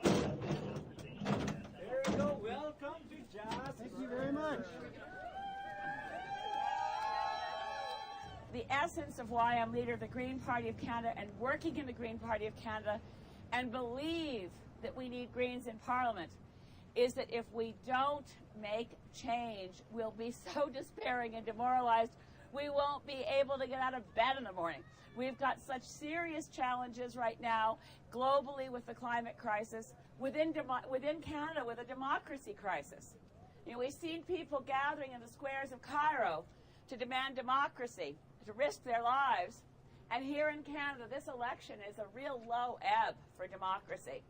There you go. Welcome to Jasper. Thank you very much. The essence of why I'm leader of the Green Party of Canada and working in the Green Party of Canada and believe that we need Greens in Parliament is that if we don't make change, we'll be so despairing and demoralized we won't be able to get out of bed in the morning. We've got such serious challenges right now globally with the climate crisis, within Canada with a democracy crisis. You know, we've seen people gathering in the squares of Cairo to demand democracy, to risk their lives. And here in Canada, this election is a real low ebb for democracy,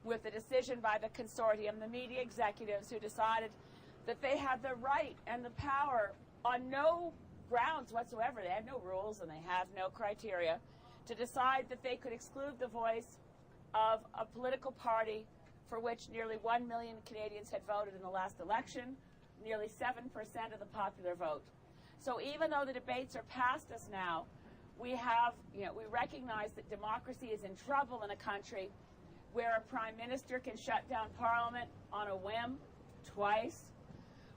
with the decision by the consortium, the media executives who decided that they had the right and the power on no grounds whatsoever. They have no rules and they have no criteria to decide that they could exclude the voice of a political party for which nearly 1 million Canadians had voted in the last election, nearly 7% of the popular vote. So even though the debates are past us now, we recognize that democracy is in trouble in a country where a prime minister can shut down Parliament on a whim twice,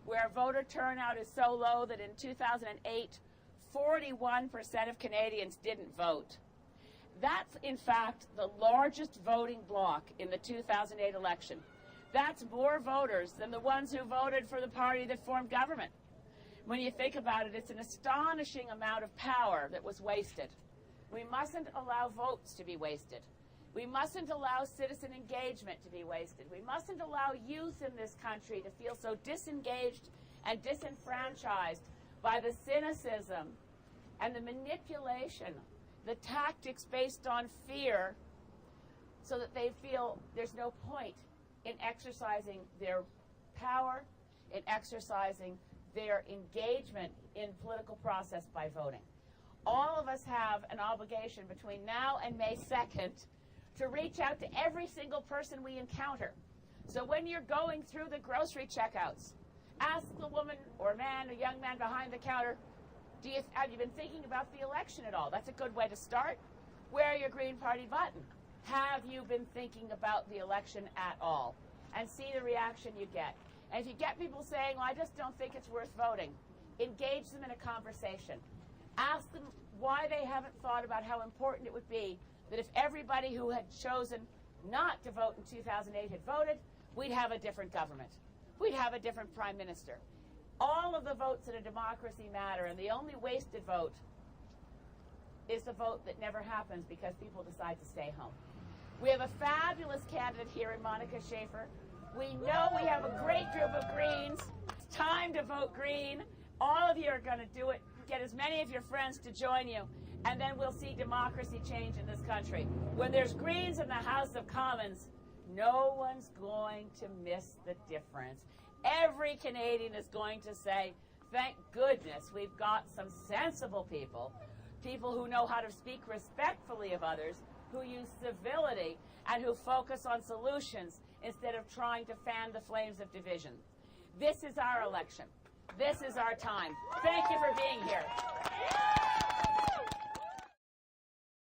where voter turnout is so low that in 2008, 41% of Canadians didn't vote. That's, in fact, the largest voting bloc in the 2008 election. That's more voters than the ones who voted for the party that formed government. When you think about it, it's an astonishing amount of power that was wasted. We mustn't allow votes to be wasted. We mustn't allow citizen engagement to be wasted. We mustn't allow youth in this country to feel so disengaged and disenfranchised by the cynicism and the manipulation, the tactics based on fear, so that they feel there's no point in exercising their power, in exercising their engagement in political process by voting. All of us have an obligation between now and May 2nd to reach out to every single person we encounter. So when you're going through the grocery checkouts, ask the woman or man, a young man behind the counter, have you been thinking about the election at all? That's a good way to start. Wear your Green Party button. Have you been thinking about the election at all? And see the reaction you get. And if you get people saying, well, I just don't think it's worth voting, engage them in a conversation. Ask them why they haven't thought about how important it would be that if everybody who had chosen not to vote in 2008 had voted, we'd have a different government. We'd have a different prime minister. All of the votes in a democracy matter, and the only wasted vote is the vote that never happens because people decide to stay home. We have a fabulous candidate here in Monica Schaefer. We know we have a great group of Greens. It's time to vote Green. All of you are going to do it. Get as many of your friends to join you, and then we'll see democracy change in this country. When there's Greens in the House of Commons, no one's going to miss the difference. Every Canadian is going to say, thank goodness we've got some sensible people, people who know how to speak respectfully of others, who use civility, and who focus on solutions instead of trying to fan the flames of division. This is our election. This is our time. Thank you for being here.